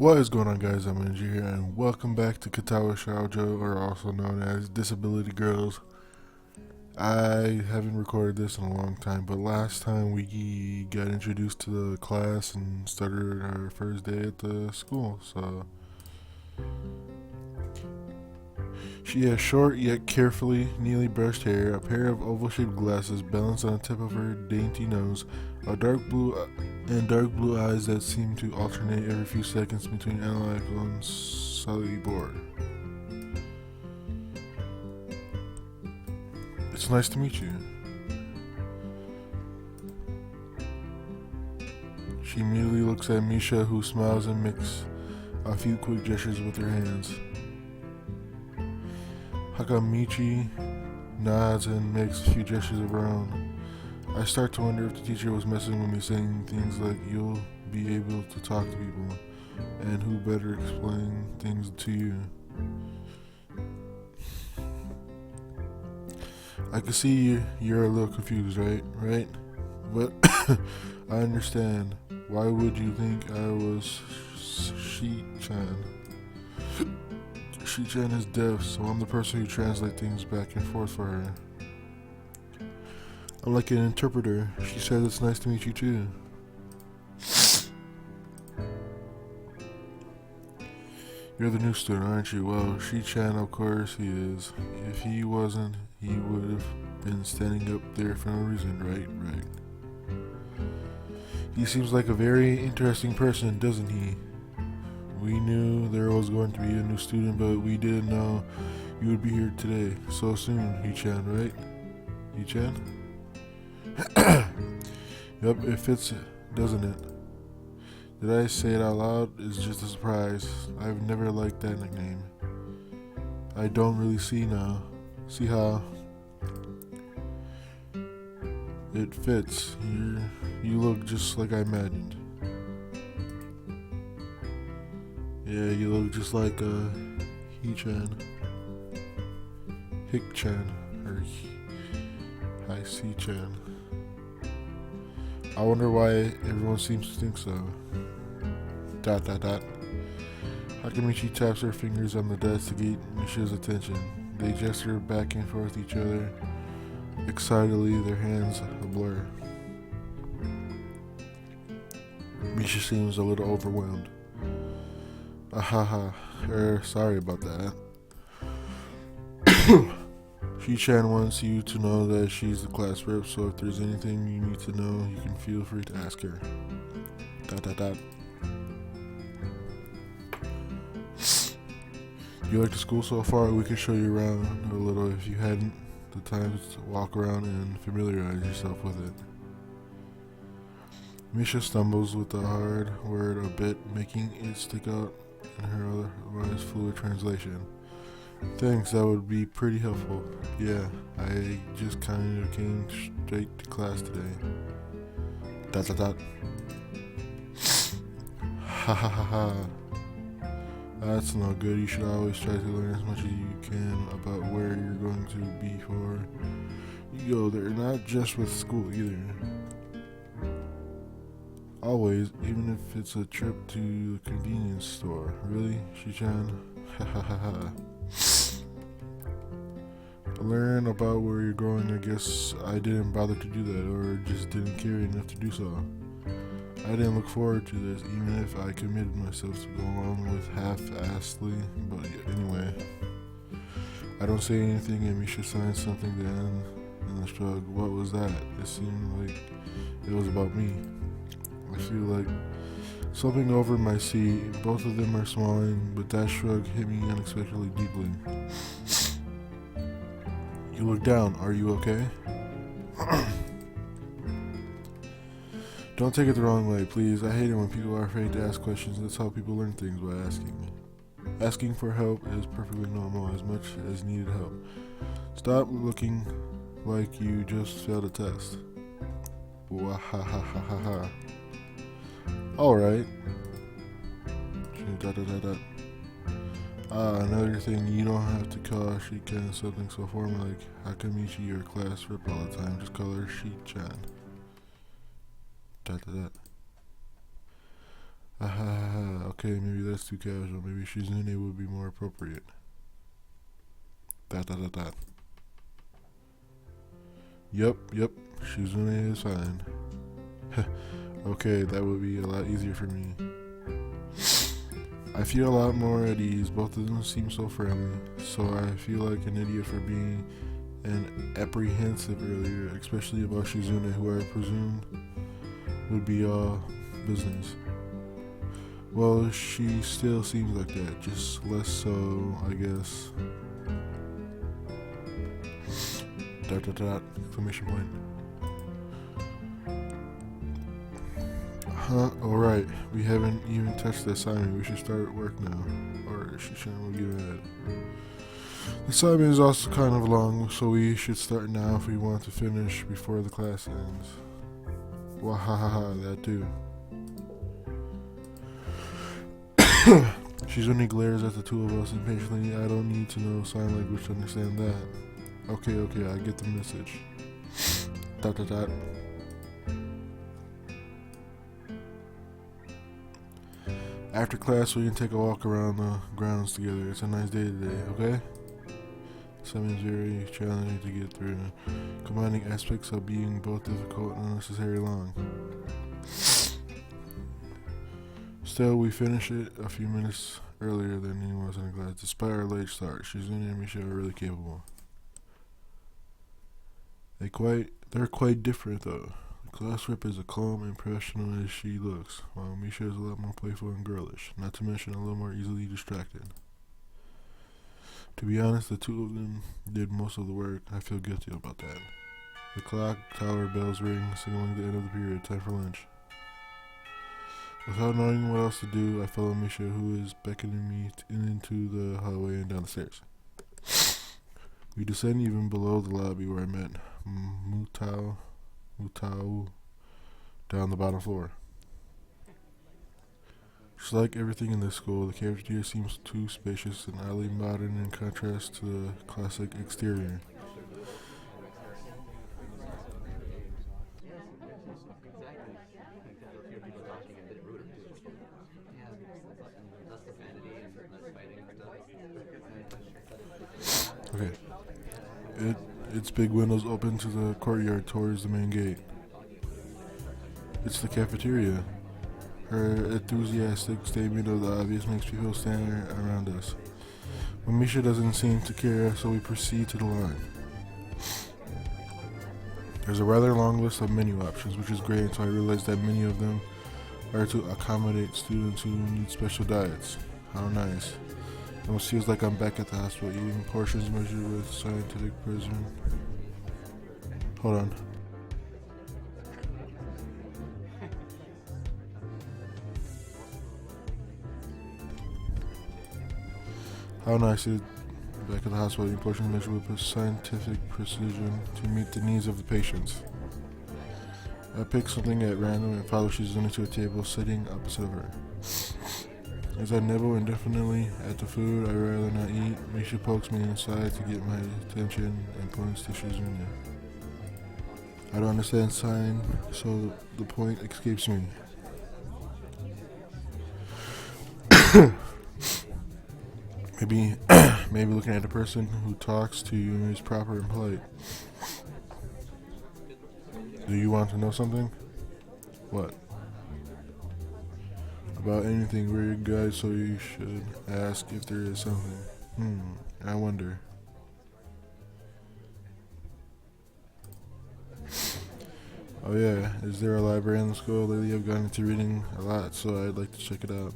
What is going on, guys? I'm Ninja here, and welcome back to Katawa Shoujo, or also known as Disability Girls. I haven't recorded this in a long time, but last time we got introduced to the class and started our first day at the school, so... She has short yet carefully, neatly brushed hair, a pair of oval-shaped glasses balanced on the tip of her dainty nose, a dark blue eyes that seem to alternate every few seconds between analytical and slightly bored. It's nice to meet you. She immediately looks at Misha, who smiles and makes a few quick gestures with her hands. Hakamichi nods and makes a few gestures of her own. I start to wonder if the teacher was messing with me, saying things like, "You'll be able to talk to people, and who better explain things to you." I can see you're a little confused, right? But I understand. Why would you think I was Shi-chan? Shi-chan is deaf, so I'm the person who translates things back and forth for her. I'm like an interpreter. She says it's nice to meet you too. You're the new student, aren't you? Well, Shi-chan, of course he is. If he wasn't, he would have been standing up there for no reason, right? He seems like a very interesting person, doesn't he? We knew there was going to be a new student, but we didn't know you would be here today so soon, He-chan, right? He-chan? Yep, it fits, doesn't it? Did I say it out loud? It's just a surprise. I've never liked that nickname. I don't really see now. See how it fits. You look just like I imagined. Yeah, you look just like He-chan. Hick-chan. Or Hi-C-chan. I wonder why everyone seems to think so. ... Hakamichi taps her fingers on the desk to get Misha's attention. They gesture back and forth each other excitedly, their hands a blur. Misha seems a little overwhelmed. Sorry about that. Shi-chan wants you to know that she's the class rep, so if there's anything you need to know, you can feel free to ask her. ... You like the school so far? We can show you around a little if you hadn't the time to walk around and familiarize yourself with it. Misha stumbles with the hard word a bit, making it stick out in her otherwise fluid translation. Thanks, that would be pretty helpful. Yeah, I just kind of came straight to class today. ... Ha. That's not good. You should always try to learn as much as you can about where you're going to be before you go there, not just with school either. Always, even if it's a trip to the convenience store. Really, Shi-chan? Ha. Learn about where you're going. I guess I didn't bother to do that, or just didn't care enough to do so. I didn't look forward to this, even if I committed myself to go along with half-assedly, but anyway. I don't say anything and Misha signs something then in the shrug. What was that? It seemed like it was about me. I feel like something over my seat. Both of them are smiling, but that shrug hit me unexpectedly deeply. You look down. Are you okay? Don't take it the wrong way, please. I hate it when people are afraid to ask questions. That's how people learn things, by asking. Asking for help is perfectly normal, as much as needed help. Stop looking like you just failed a test. Wahahahaha. Alright. Another thing, you don't have to call Shi-chan something so formal like Hakamichi, your class rep all the time. Just call her Shi-chan. Okay, maybe that's too casual. Maybe Shizune would be more appropriate. Dot dot dot dot. Yep. Shizune is fine. Okay, that would be a lot easier for me. I feel a lot more at ease. Both of them seem so friendly. So I feel like an idiot for being an apprehensive earlier, especially about Shizune, who I presumed would be all business. Well, she still seems like that, just less so, I guess. Dot dot dot, exclamation point. Alright, we haven't even touched the assignment. We should start work now. Or she shouldn't give that. The assignment is also kind of long, so we should start now if we want to finish before the class ends. Wahahaha, that too. Shizune glares at the two of us impatiently. I don't need to know sign language to understand that. Okay, I get the message. Dot dot dot. After class, we can take a walk around the grounds together. It's a nice day today, okay? Something's very challenging to get through, combining aspects of being both difficult and unnecessarily long. Still, we finish it a few minutes earlier than anyone else in the class. Despite our late start, Shizune and Misha are really capable. They're quite different though. The class rep is as calm and professional as she looks, while Misha is a lot more playful and girlish, not to mention a little more easily distracted. To be honest, the two of them did most of the work. I feel guilty about that. The clock tower bells ring, signaling the end of the period. Time for lunch. Without knowing what else to do, I follow Misha, who is beckoning me into the hallway and down the stairs. We descend even below the lobby where I met Mutao down the bottom floor. Just like everything in this school, the cafeteria seems too spacious and oddly modern in contrast to the classic exterior. Okay. Its big windows open to the courtyard towards the main gate. It's the cafeteria. Her enthusiastic statement of the obvious makes people stand around us. But Misha doesn't seem to care, so we proceed to the line. There's a rather long list of menu options, which is great until I realize that many of them are to accommodate students who need special diets. How nice. It almost feels like I'm back at the hospital eating portions measured with scientific precision. Hold on. How nice is back at the hospital eating portions measured with scientific precision to meet the needs of the patients. I pick something at random and follow Shizune to a table sitting opposite of her. As I nibble indefinitely at the food I'd rather not eat, Misha pokes me inside to get my attention and points to Shizune. I don't understand sign, so the point escapes me. Maybe looking at a person who talks to you is proper and polite. Do you want to know something? What? About anything, we're your guide, so you should ask if there is something. I wonder. Oh yeah, is there a library in the school? Lately I've gotten into reading a lot, so I'd like to check it out.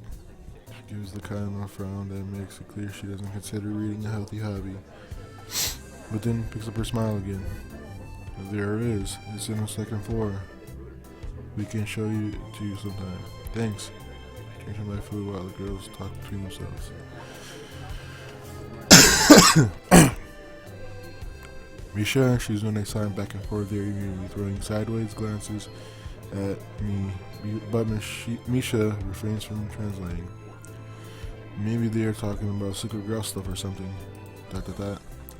She gives the kind of frown that makes it clear she doesn't consider reading a healthy hobby. But then picks up her smile again. There it is. It's in the second floor. We can show you to you sometime. Thanks. Drinking my food while the girls talk between themselves. Misha and Shizune sign back and forth very immediately, throwing sideways glances at me, but Misha refrains from translating. Maybe they are talking about secret girl stuff or something. I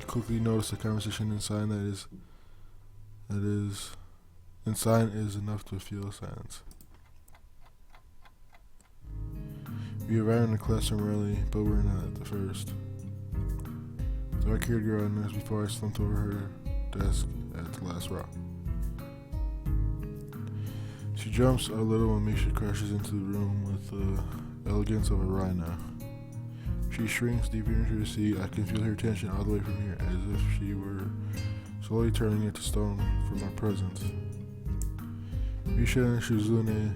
quickly notice the conversation in sign in sign is enough to feel silence. We arrived in the classroom early, but we're not at the first. Dark-haired girl nurse before I slumped over her desk at the last row. She jumps a little and makes sure crashes into the room with the elegance of a rhino. She shrinks deeper into her seat. I can feel her tension all the way from here, as if she were slowly turning into stone from my presence. Misha and Shizune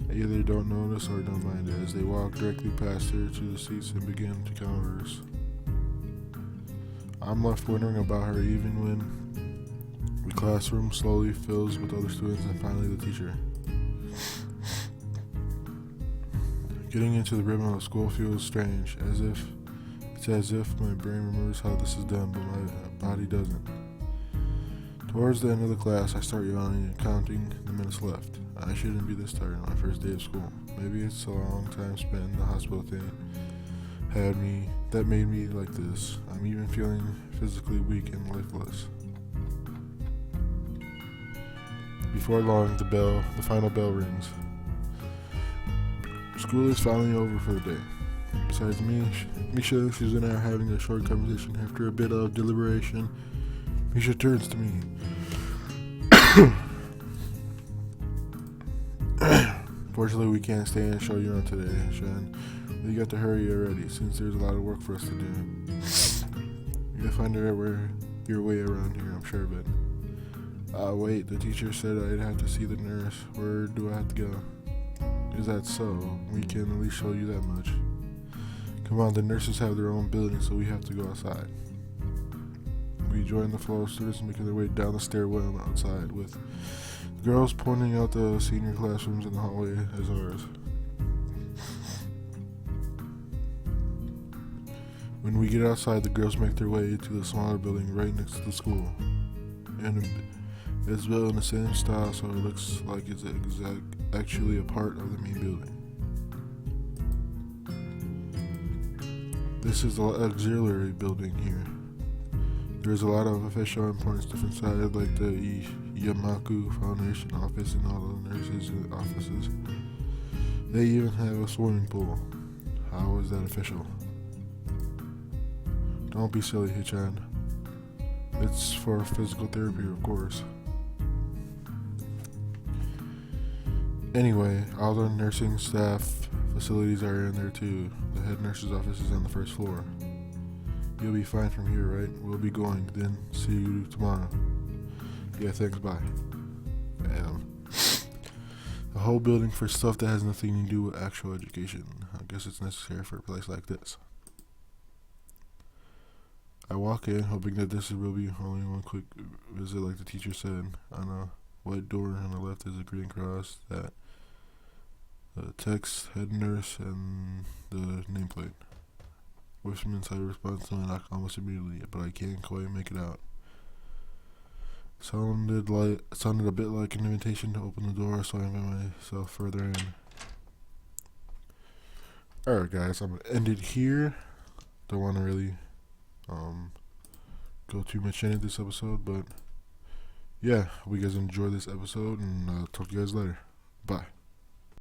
either don't notice or don't mind it, as they walk directly past her to the seats and begin to converse. I'm left wondering about her even when the classroom slowly fills with other students and finally the teacher. Getting into the rhythm of school feels strange, it's as if my brain remembers how this is done, but my body doesn't. Towards the end of the class, I start yawning and counting the minutes left. I shouldn't be this tired on my first day of school. Maybe it's a long time spent in the hospital thing that made me like this. I'm even feeling physically weak and lifeless. Before long, the final bell rings. School is finally over for the day. Besides me, Misha, Susan, and I are having a short conversation. After a bit of deliberation, Misha turns to me. Fortunately, we can't stay and show you around today, Shan. We got to hurry already, since there's a lot of work for us to do. You'll find your way around here, I'm sure of it. Wait, the teacher said I'd have to see the nurse. Where do I have to go? Is that so? We can at least show you that much. Come on, the nurses have their own building, so we have to go outside. We join the flow of students making their way down the stairwell outside, with girls pointing out the senior classrooms in the hallway as ours. When we get outside, the girls make their way to the smaller building right next to the school. And it's built in the same style, so it looks like it's actually a part of the main building. This is the auxiliary building here. There's a lot of official and important stuff inside, like the Yamaku Foundation office and all the nurses' offices. They even have a swimming pool. How is that official? Don't be silly, Hichan. It's for physical therapy, of course. Anyway, all the nursing staff facilities are in there too. The head nurse's office is on the first floor. You'll be fine from here, right? We'll be going, then see you tomorrow. Yeah, thanks, bye. A whole building for stuff that has nothing to do with actual education. I guess it's necessary for a place like this. I walk in, hoping that this will be only one quick visit like the teacher said. On a white door on the left is a green cross that text, head nurse, and the nameplate. With some inside response to my knock almost immediately, but I can't quite make it out. Sounded a bit like an invitation to open the door, so I invite myself further in. Alright guys, I'm gonna end it here. Don't wanna really go too much into this episode, but yeah, hope you guys enjoy this episode, and talk to you guys later. Bye.